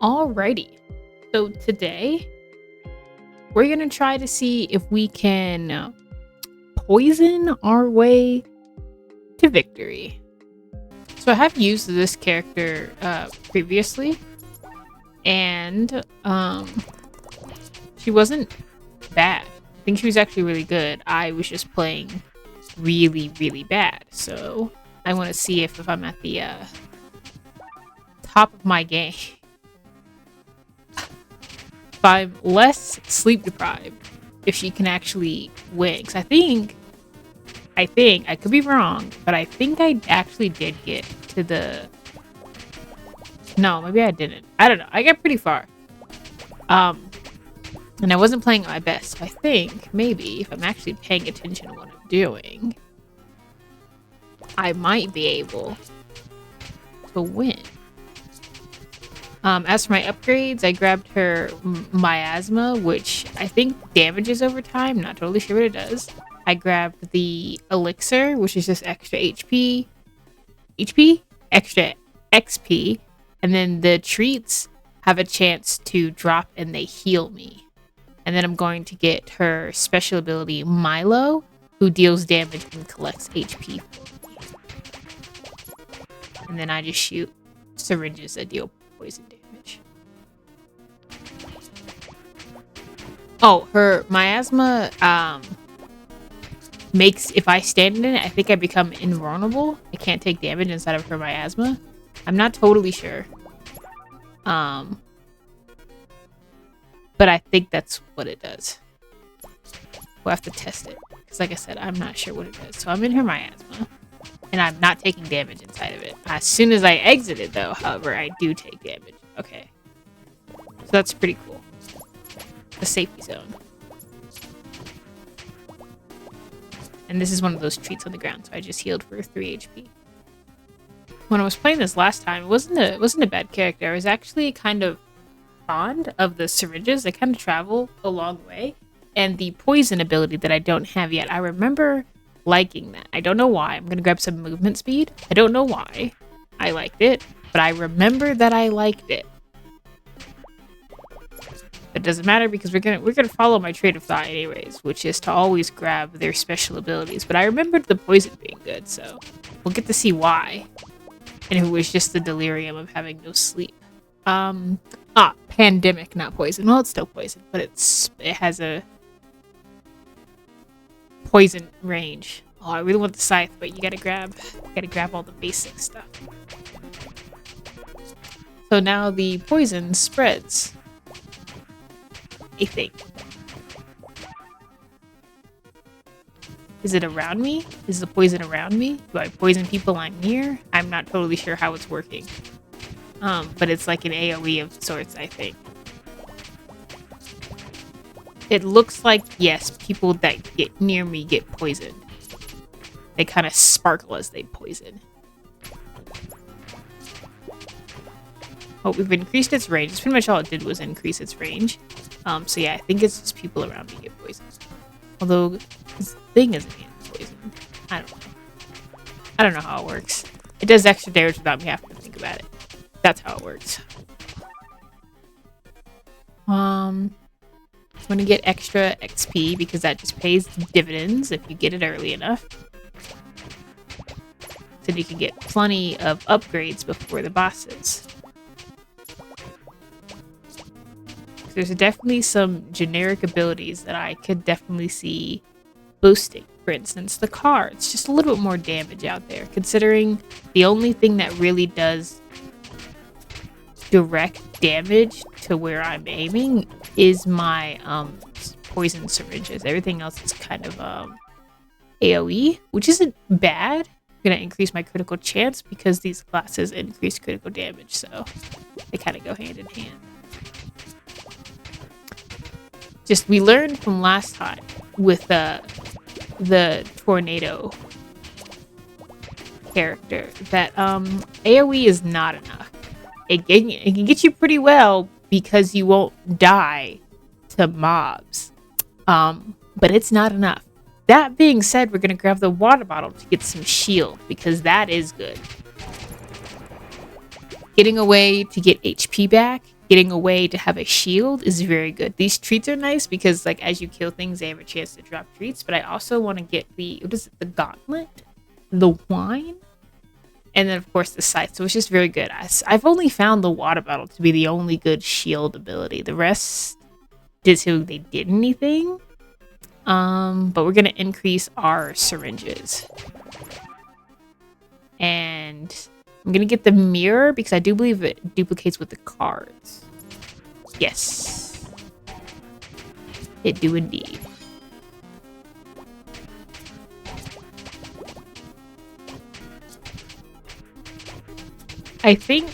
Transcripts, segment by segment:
Alrighty. So today we're gonna try to see if we can poison our way to victory. So I have used this character previously, and she wasn't bad. I think she was actually really good. I was just playing really, really bad. So I want to see if I'm at the top of my game. If I'm less sleep deprived, if she can actually win. 'Cause I think, I could be wrong, but I think I actually did get to the... No, maybe I didn't. I don't know. I got pretty far. And I wasn't playing at my best. So I think, maybe, if I'm actually paying attention to what I'm doing, I might be able to win. As for my upgrades, I grabbed her miasma, which I think damages over time. Not totally sure what it does. I grabbed the elixir, which is just extra HP, extra XP, and then the treats have a chance to drop and they heal me. And then I'm going to get her special ability, Milo, who deals damage and collects HP. And then I just shoot syringes that deal poison damage. Oh, her miasma makes, if I stand in it, I think I become invulnerable. I can't take damage inside of her miasma. I'm not totally sure. But I think that's what it does. We'll have to test it. Because like I said, I'm not sure what it does. So I'm in her miasma. And I'm not taking damage inside of it. As soon as I exit it, though, however, I do take damage. Okay. So that's pretty cool. The safety zone. And this is one of those treats on the ground. So I just healed for 3 HP. When I was playing this last time, it wasn't a bad character. I was actually kind of fond of the syringes. They kind of travel a long way. And the poison ability that I don't have yet. I remember liking that. I don't know why. I'm gonna grab some movement speed. I don't know why I liked it, but I remember that I liked it. It doesn't matter because we're gonna follow my trade of thought anyways, which is to always grab their special abilities. But I remembered the poison being good, so we'll get to see why. And if it was just the delirium of having no sleep. Pandemic, not poison. Well, it's still poison, but it has a poison range. Oh, I really want the scythe, but you gotta grab all the basic stuff. So now the poison spreads. I think. Is it around me? Is the poison around me? Do I poison people I'm near? I'm not totally sure how it's working. But it's like an AoE of sorts, I think. It looks like, yes, people that get near me get poisoned. They kind of sparkle as they poison. Oh, we've increased its range. That's pretty much all it did was increase its range. So yeah, I think it's just people around me get poisoned. Although, this thing isn't getting poisoned. I don't know how it works. It does extra damage without me having to think about it. That's how it works. I'm gonna get extra XP because that just pays dividends if you get it early enough. So you can get plenty of upgrades before the bosses. There's definitely some generic abilities that I could definitely see boosting. For instance, the car. It's just a little bit more damage out there, considering the only thing that really does direct damage to where I'm aiming is my poison syringes. Everything else is kind of AoE, which isn't bad. I'm gonna increase my critical chance because these classes increase critical damage, so they kind of go hand in hand. Just we learned from last time with the tornado character that AoE is not enough. It can get you pretty well because you won't die to mobs. But it's not enough. That being said, we're going to grab the water bottle to get some shield because that is good. Getting away to get HP back getting away to have a shield is very good. These treats are nice because like as you kill things, they have a chance to drop treats. But I also want to get the gauntlet, the wine, and then of course the scythe. So it's just very good. I've only found the water bottle to be the only good shield ability. The rest just so they did anything. But we're gonna increase our syringes. And I'm gonna get the mirror because I do believe it duplicates with the cards. Yes. It do indeed. I think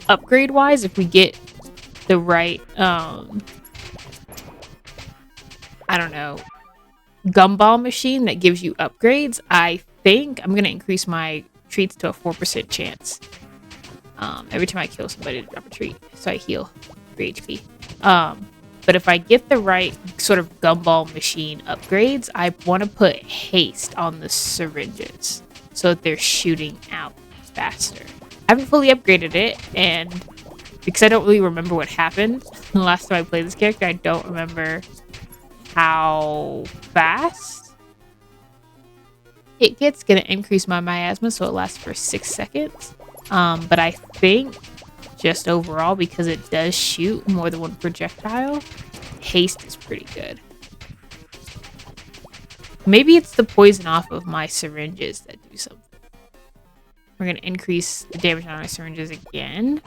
upgrade wise, if we get the right I don't know, gumball machine that gives you upgrades, I think I'm gonna increase my treats to a 4% chance. Every time I kill somebody to drop a treat, so I heal 3 HP. But if I get the right sort of gumball machine upgrades, I want to put haste on the syringes so that they're shooting out faster. I haven't fully upgraded it, and because I don't really remember what happened the last time I played this character, I don't remember how fast it gets. Gonna increase my miasma so it lasts for 6 seconds. But I think just overall, because it does shoot more than one projectile, haste is pretty good. Maybe it's the poison off of my syringes that do something. We're gonna increase the damage on our syringes again.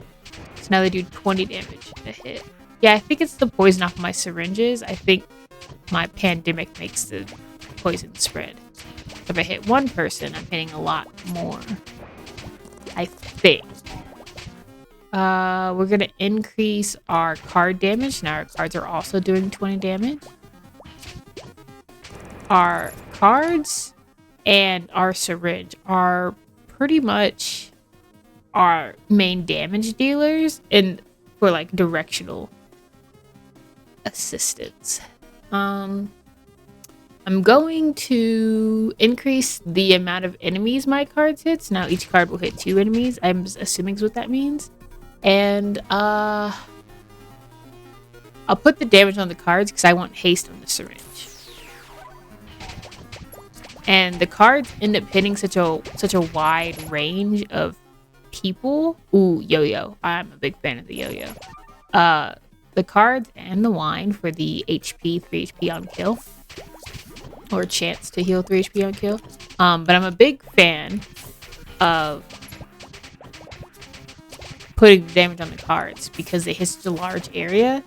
So now they do 20 damage a hit. Yeah, I think it's the poison off of my syringes. I think my pandemic makes the poison spread. If I hit one person, I'm hitting a lot more. I think. We're gonna increase our card damage. Now our cards are also doing 20 damage. Our cards and our syringe are pretty much our main damage dealers and for like directional assistance. I'm going to increase the amount of enemies my cards hits. Now each card will hit 2 enemies. I'm assuming is what that means. And I'll put the damage on the cards because I want haste on the syringe. And the cards end up hitting such a wide range of people. Ooh, yo-yo. I'm a big fan of the yo-yo. The cards and the wine for the HP, 3 HP on kill. Or chance to heal 3 HP on kill. But I'm a big fan of putting the damage on the cards because they hit such a large area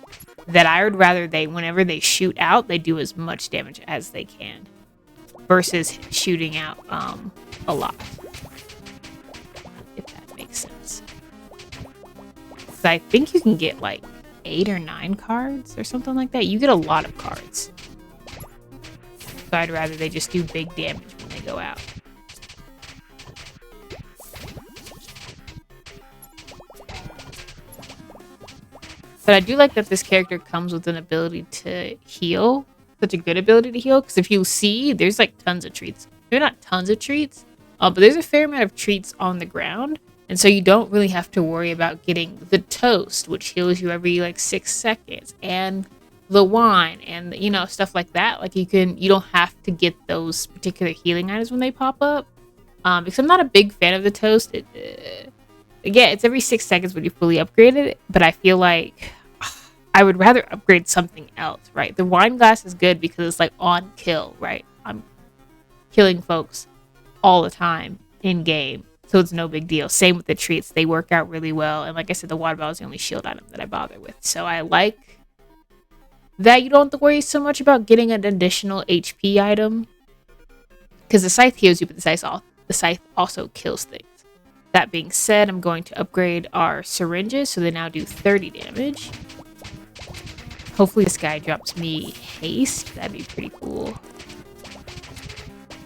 that I would rather whenever they shoot out, they do as much damage as they can versus shooting out a lot. If that makes sense. So I think you can get like 8 or 9 cards or something like that. You get a lot of cards. So I'd rather they just do big damage when they go out. But I do like that this character comes with an ability to heal. Such a good ability to heal. Because if you see, there's like tons of treats. They're not tons of treats. But there's a fair amount of treats on the ground. And so you don't really have to worry about getting the toast, which heals you every like 6 seconds. And the wine and, you know, stuff like that. Like you don't have to get those particular healing items when they pop up. Because I'm not a big fan of the toast. Again, it's every 6 seconds when you fully upgrade it, but I feel like I would rather upgrade something else, right? The wine glass is good because it's like on kill, right? I'm killing folks all the time in game, so it's no big deal. Same with the treats. They work out really well. And like I said, the water bottle is the only shield item that I bother with. So I like that you don't have to worry so much about getting an additional HP item because the scythe heals you, but the scythe also kills things. That being said, I'm going to upgrade our syringes so they now do 30 damage. Hopefully this guy drops me haste. That'd be pretty cool.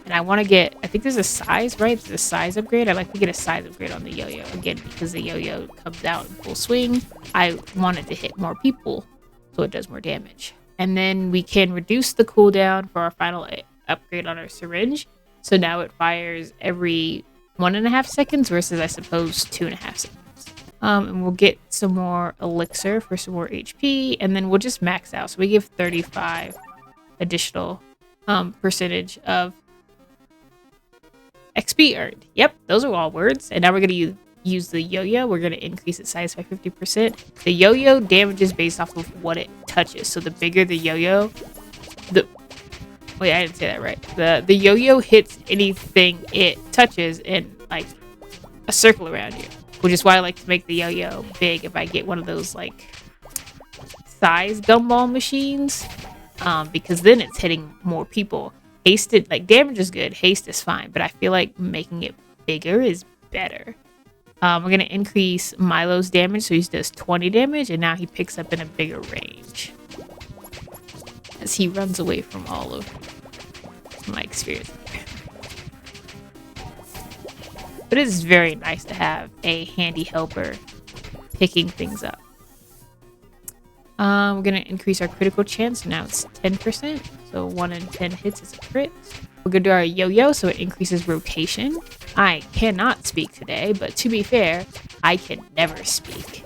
And I want to get, I think there's a size, right? There's a size upgrade. I'd like to get a size upgrade on the yo-yo. Again, because the yo-yo comes out in full swing, I want it to hit more people so it does more damage. And then we can reduce the cooldown for our final upgrade on our syringe. So now it fires every 1.5 seconds versus I suppose 2.5 seconds. And we'll get some more elixir for some more HP, and then we'll just max out. So we give 35 additional percentage of XP earned. Yep, those are all words. And now we're going to use the yo-yo. We're going to increase its size by 50%. The yo-yo damages based off of what it touches. So the bigger the yo-yo, wait, I didn't say that right. The yo-yo hits anything it touches in like a circle around you, which is why I like to make the yo-yo big if I get one of those like size gumball machines, because then it's hitting more people. Hasted, like, damage is good, haste is fine, but I feel like making it bigger is better. We're going to increase Milo's damage, so he does 20 damage, and now he picks up in a bigger range as he runs away from all of my experience. But it is very nice to have a handy helper picking things up. We're going to increase our critical chance. Now it's 10%. So 1 in 10 hits is a crit. We're going to do our yo-yo, so it increases rotation. I cannot speak today, but to be fair, I can never speak.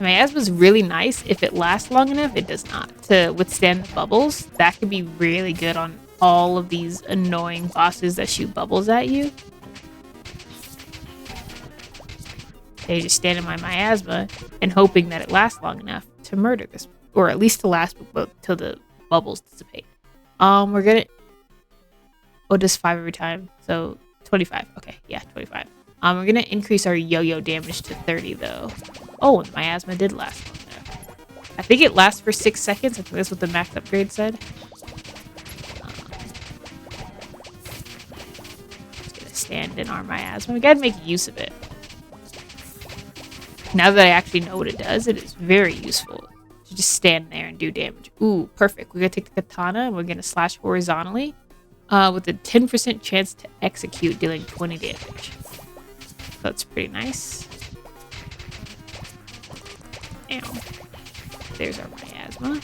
My asthma's really nice. If it lasts long enough, it does not. To withstand the bubbles, that could be really good on all of these annoying bosses that shoot bubbles at you. They just stand in my miasma and hoping that it lasts long enough to murder this, or at least to last till the bubbles dissipate. We're gonna just 5 every time, so 25. Okay, yeah, 25. We're gonna increase our yo-yo damage to 30 though. Oh, and miasma did last long enough. I think it lasts for 6 seconds. I think that's what the max upgrade said. Just gonna stand in our miasma. We gotta make use of it. Now that I actually know what it does, it is very useful to just stand there and do damage. Ooh, perfect. We're going to take the katana and we're going to slash horizontally with a 10% chance to execute, dealing 20 damage. So that's pretty nice. Ow. There's our miasma.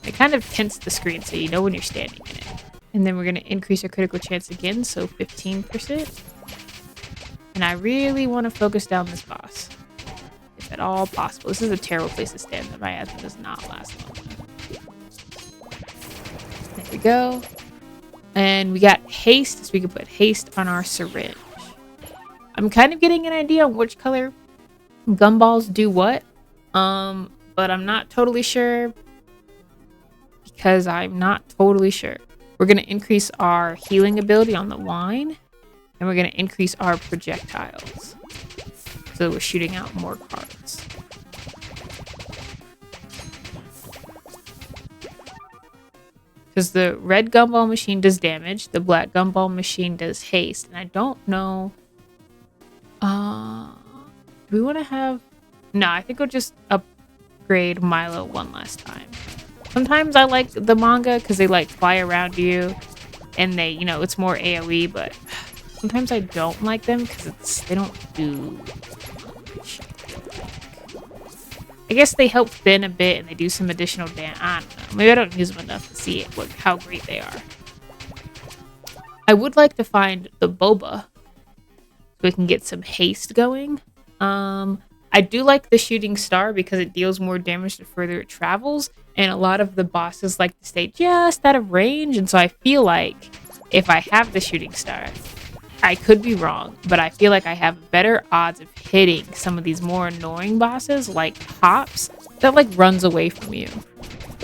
It kind of tints the screen so you know when you're standing in it. And then we're going to increase our critical chance again, so 15%. And I really want to focus down this boss, if at all possible. This is a terrible place to stand. The miasma does not last long. There we go. And we got haste, so we can put haste on our syringe. I'm kind of getting an idea on which color gumballs do what, but I'm not totally sure because I'm not totally sure. We're going to increase our healing ability on the wine. And we're going to increase our projectiles. So we're shooting out more cards. Because the red gumball machine does damage. The black gumball machine does haste. And I don't know. Do we want to have... No, I think we'll just upgrade Milo one last time. Sometimes I like the manga because they like fly around you. And they, you know, it's more AoE, but... Sometimes I don't like them because they don't do much. I guess they help thin a bit and they do some additional damage. I don't know. Maybe I don't use them enough to see how great they are. I would like to find the boba so we can get some haste going. I do like the shooting star because it deals more damage the further it travels. And a lot of the bosses like to stay just out of range. And so I feel like if I have the shooting star... I could be wrong, but I feel like I have better odds of hitting some of these more annoying bosses like Hops that like runs away from you.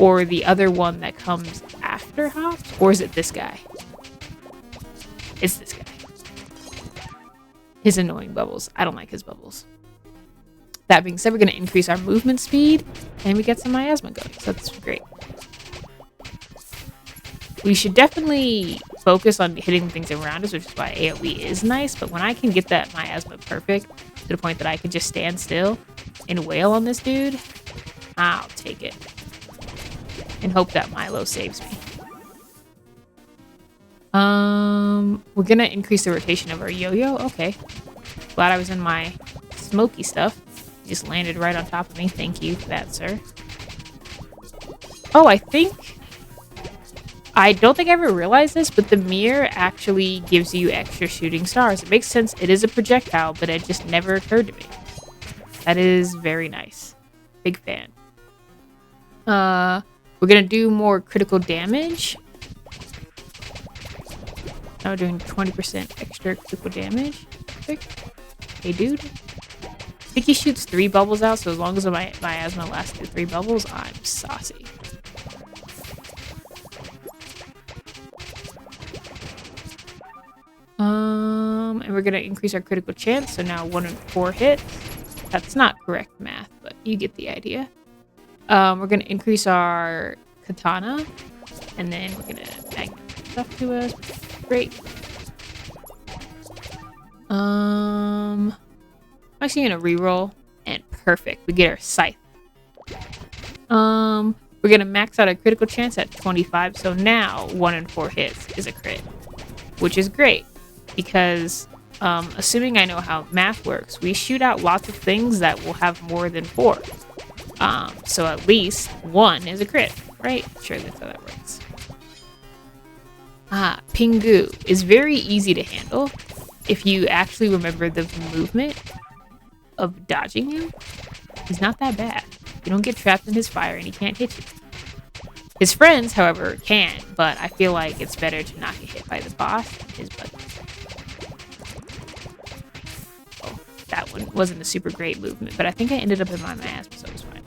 Or the other one that comes after Hops. Or is it this guy? It's this guy. His annoying bubbles. I don't like his bubbles. That being said, we're going to increase our movement speed and we get some miasma going. So that's great. We should definitely focus on hitting things around us, which is why AoE is nice. But when I can get that miasma perfect to the point that I can just stand still and wail on this dude, I'll take it. And hope that Milo saves me. We're going to increase the rotation of our yo-yo. Okay. Glad I was in my smoky stuff. You just landed right on top of me. Thank you for that, sir. Oh, I think I don't think I ever realized this, but the mirror actually gives you extra shooting stars. It makes sense. It is a projectile, but it just never occurred to me. That is very nice. Big fan. We're gonna do more critical damage. Now we're doing 20% extra critical damage. Perfect. Hey, dude. I think he shoots 3 bubbles out, so as long as my miasma lasts through 3 bubbles, I'm saucy. And we're gonna increase our critical chance, so now 1 in 4 hits. That's not correct math, but you get the idea. We're gonna increase our katana, and then we're gonna magnet stuff to us. Great. I'm actually gonna reroll, and perfect. We get our scythe. We're gonna max out our critical chance at 25, so now 1 in 4 hits is a crit, which is great because assuming I know how math works, we shoot out lots of things that will have more than 4. So at least 1 is a crit, right? Sure, that's how that works. Pingu is very easy to handle if you actually remember the movement of dodging him. He's not that bad. You don't get trapped in his fire and he can't hit you. His friends, however, can, but I feel like it's better to not get hit by the boss than his buddies. Oh, that one wasn't a super great movement, but I think I ended up in my miasma, so it was fine.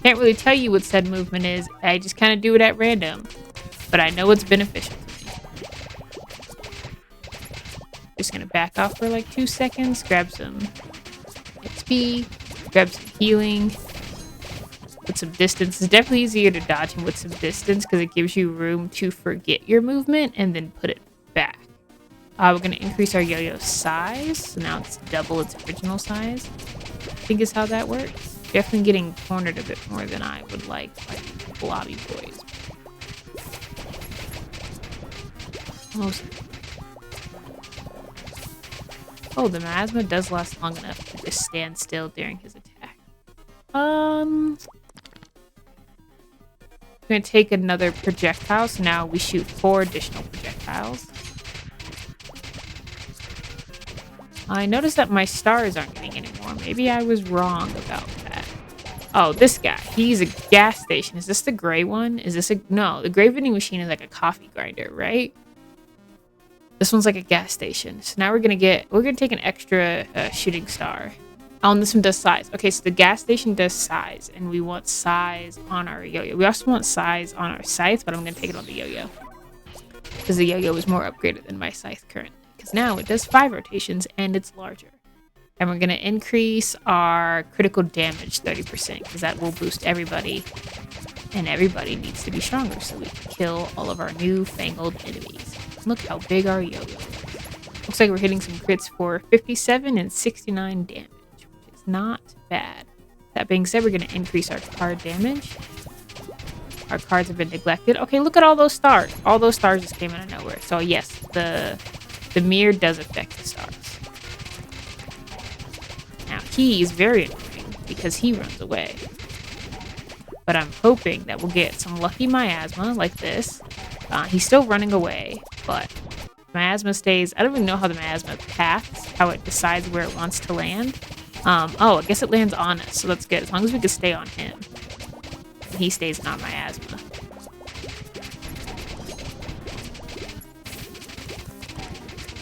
Can't really tell you what said movement is. I just kind of do it at random, but I know it's beneficial to me. Just gonna back off for like 2 seconds, grab some XP, grab some healing, put some distance. It's definitely easier to dodge him with some distance because it gives you room to forget your movement and then put it back. We're gonna increase our yo-yo size, so now it's double its original size. I think is how that works. Definitely getting cornered a bit more than I would like blobby boys. Almost. Oh, the miasma does last long enough to just stand still during his attack. I'm gonna take another projectile, so now we shoot 4 additional projectiles. I noticed that my stars aren't getting any more. Maybe I was wrong about that. Oh, this guy. He's a gas station. Is this the gray one? Is this a... No, the gray vending machine is like a coffee grinder, right? This one's like a gas station. So now we're gonna take an extra shooting star. Oh, and this one does size. Okay, so the gas station does size, and we want size on our yo-yo. We also want size on our scythe, but I'm gonna take it on the yo-yo. Because the yo-yo is more upgraded than my scythe currently. Because now it does 5 rotations, and it's larger. And we're gonna increase our critical damage 30%, because that will boost everybody. And everybody needs to be stronger, so we can kill all of our new-fangled enemies. Look how big our yo-yo is. Looks like we're hitting some crits for 57 and 69 damage, which is not bad. That being said, we're going to increase our card damage. Our cards have been neglected. Okay, look at all those stars. All those stars just came out of nowhere. So yes, the mirror does affect the stars. Now, he is very annoying because he runs away. But I'm hoping that we'll get some lucky miasma like this. He's still running away, but miasma stays. I don't even know how the miasma paths, how it decides where it wants to land. Oh, I guess it lands on us, so that's good. As long as we can stay on him. He stays on miasma.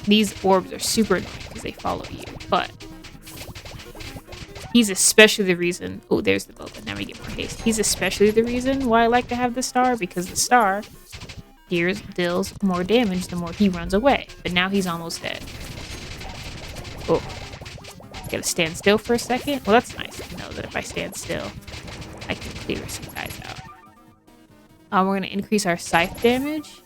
These orbs are super annoying because they follow you, but he's especially the reason... Oh, there's the boba. Now we get more haste. He's especially the reason why I like to have the star, because the star deals more damage the more he runs away. But now he's almost dead. Oh. Gotta stand still for a second. Well, that's nice to know that if I stand still, I can clear some guys out. We're gonna increase our scythe damage,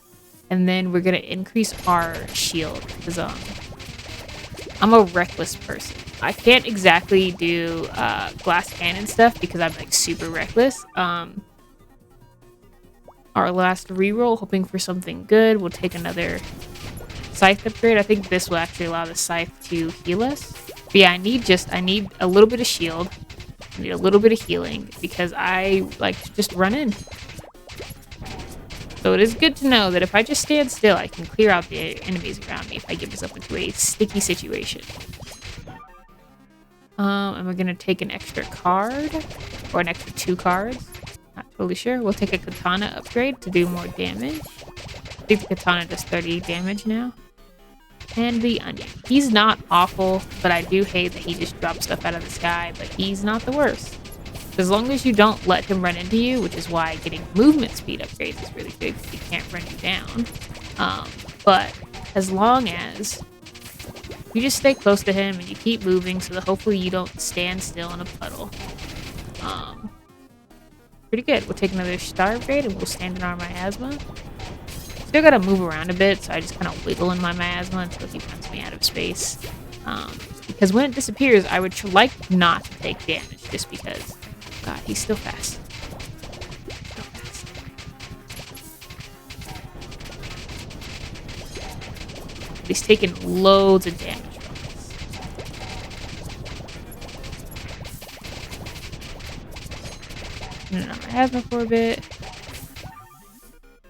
and then we're gonna increase our shield, because I'm a reckless person. I can't exactly do glass cannon stuff because I'm like super reckless. Our last reroll, hoping for something good. We'll take another scythe upgrade. I think this will actually allow the scythe to heal us. But yeah, I need a little bit of shield. I need a little bit of healing because I like to just run in. So it is good to know that if I just stand still, I can clear out the enemies around me if I get myself into a sticky situation. And we're gonna take an extra card, or an extra 2 cards. Not totally sure. We'll take a katana upgrade to do more damage. I think the katana does 30 damage now. And the onion. He's not awful, but I do hate that he just drops stuff out of the sky, but he's not the worst. As long as you don't let him run into you, which is why getting movement speed upgrades is really good because he can't run you down. But as long as you just stay close to him and you keep moving so that hopefully you don't stand still in a puddle. Pretty good. We'll take another star upgrade and we'll stand in our miasma. Still gotta move around a bit, so I just kind of wiggle in my miasma until he runs me out of space. Because when it disappears, I would like not to take damage just because. God, he's still fast. Still fast. He's taking loads of damage from us. No, my asthma for a bit.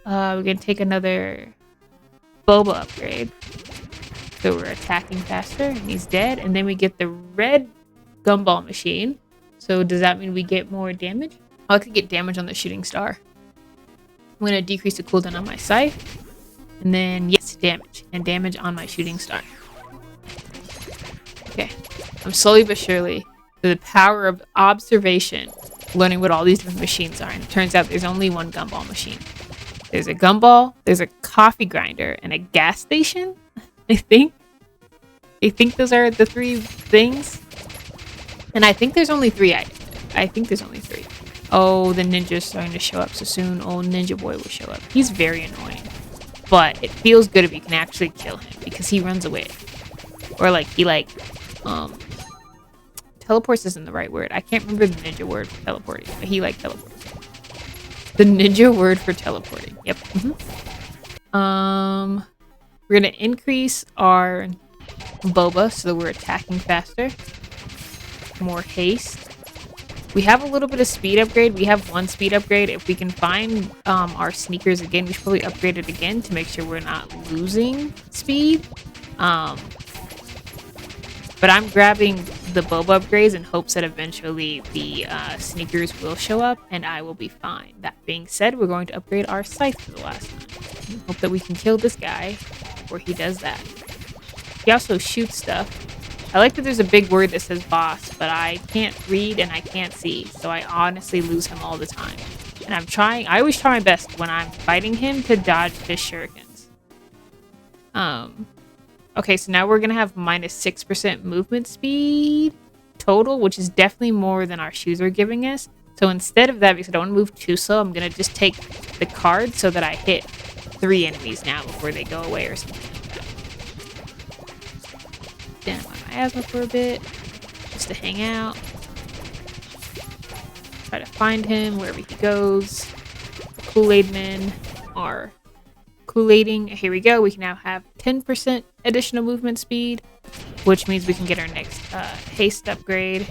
We're gonna take another boba upgrade. So we're attacking faster, and he's dead. And then we get the red gumball machine. So does that mean we get more damage? Oh, I could get damage on the shooting star. I'm gonna decrease the cooldown on my scythe. And then, yes, damage. And damage on my shooting star. Okay. I'm slowly but surely, through the power of observation, learning what all these different machines are. And it turns out there's only one gumball machine. There's a gumball, there's a coffee grinder, and a gas station, I think. I think those are the 3 things. And I think there's only 3 items. I think there's only 3. Oh, the ninja's starting to show up so soon. Old ninja boy will show up. He's very annoying. But it feels good if you can actually kill him because he runs away. Or like, he like, teleports isn't the right word. I can't remember the ninja word for teleporting, but he like teleports. The ninja word for teleporting. Yep. We're gonna increase our boba so that we're attacking faster. More haste. We have a little bit of speed upgrade. We have 1 speed upgrade. If we can find our sneakers again, we should probably upgrade it again to make sure we're not losing speed. But I'm grabbing the boba upgrades in hopes that eventually the sneakers will show up and I will be fine. That being said, we're going to upgrade our scythe for the last time. Hope that we can kill this guy before he does that. He also shoots stuff. I like that there's a big word that says boss, but I can't read and I can't see, so I honestly lose him all the time. And I always try my best when I'm fighting him to dodge his shurikens. Okay, so now we're gonna have minus 6% movement speed total, which is definitely more than our shoes are giving us. So instead of that, because I don't want to move too slow, I'm gonna just take the card so that I hit 3 enemies now before they go away or something like that. Stand by my asthma for a bit, just to hang out. Try to find him wherever he goes. The Kool-Aid men are Kool-Aiding. Here we go. We can now have 10% additional movement speed, which means we can get our next haste upgrade.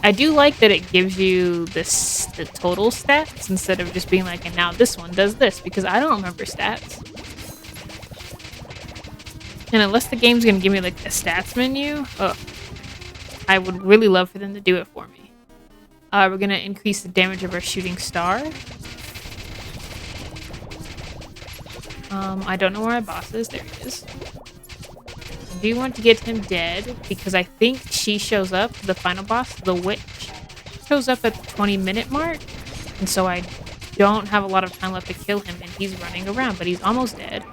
I do like that it gives you the total stats instead of just being like, and now this one does this, because I don't remember stats. And unless the game's gonna give me like a stats menu, I would really love for them to do it for me. We're gonna increase the damage of our shooting star. I don't know where my boss is. There he is. I do want to get him dead because I think she shows up, the final boss, the witch, shows up at the 20-minute mark. And so I don't have a lot of time left to kill him and he's running around, but he's almost dead.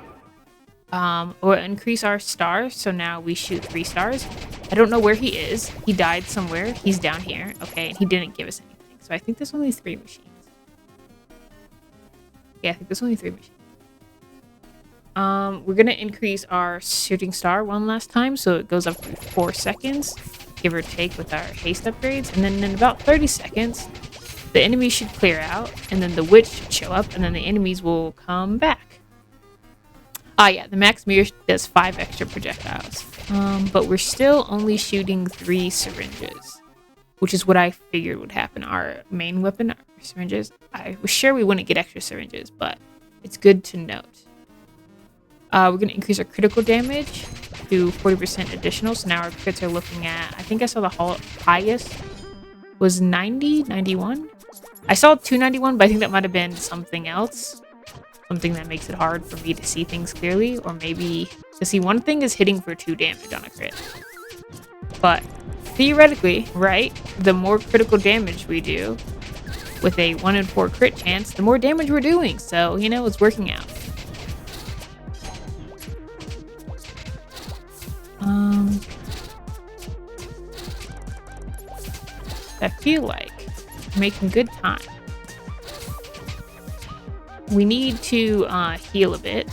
We'll increase our stars, so now we shoot 3 stars. I don't know where he is. He died somewhere. He's down here. Okay, and he didn't give us anything. So I think there's only 3 machines. Yeah, I think there's only 3 machines. We're gonna increase our shooting star one last time, so it goes up to 4 seconds, give or take with our haste upgrades. And then in about 30 seconds, the enemies should clear out, and then the witch should show up, and then the enemies will come back. Ah, yeah, the max mirror does 5 extra projectiles. But we're still only shooting 3 syringes, which is what I figured would happen. Our main weapon, our syringes. I was sure we wouldn't get extra syringes, but it's good to note. We're going to increase our critical damage to 40% additional. So now our crits are looking at, I think I saw the highest was 90, 91. I saw 291, but I think that might have been something else. Something that makes it hard for me to see things clearly, or maybe to see one thing is hitting for 2 damage on a crit. But theoretically, right, the more critical damage we do with a 1 in 4 crit chance, the more damage we're doing. So, you know, it's working out. I feel like we're making good time. We need to heal a bit.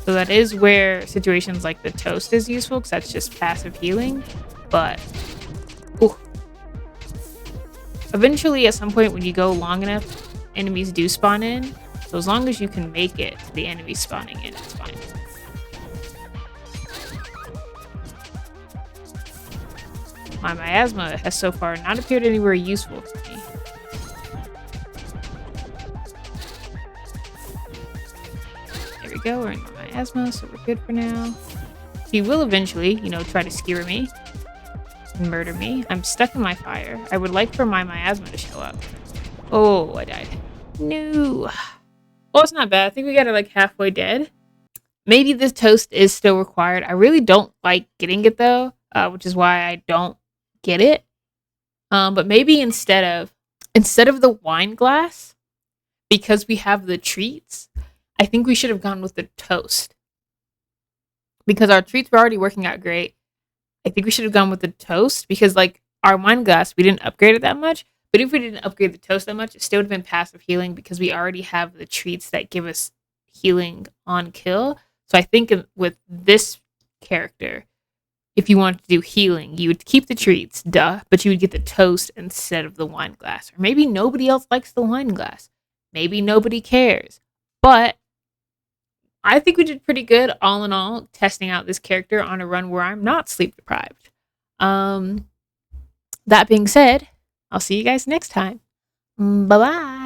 So that is where situations like the toast is useful, because that's just passive healing. But eventually, at some point when you go long enough, enemies do spawn in. So as long as you can make it to the enemy spawning in, it's fine. My miasma has so far not appeared anywhere useful to me. There we go, we're in my miasma, so we're good for now. He will eventually, you know, try to skewer me and murder me. I'm stuck in my fire. I would like for my miasma to show up. Oh, I died. No. Well, it's not bad. I think we got it like halfway dead. Maybe this toast is still required. I really don't like getting it though, which is why I don't get it. But maybe instead of the wine glass, because we have the treats, I think we should have gone with the toast. Because our treats were already working out great. I think we should have gone with the toast, because like our wine glass, we didn't upgrade it that much. But if we didn't upgrade the toast that much, it still would have been passive healing, because we already have the treats that give us healing on kill. So I think with this character, if you wanted to do healing, you would keep the treats, but you would get the toast instead of the wine glass. Or maybe nobody else likes the wine glass. Maybe nobody cares. But I think we did pretty good, all in all, testing out this character on a run where I'm not sleep deprived. That being said, I'll see you guys next time. Bye-bye.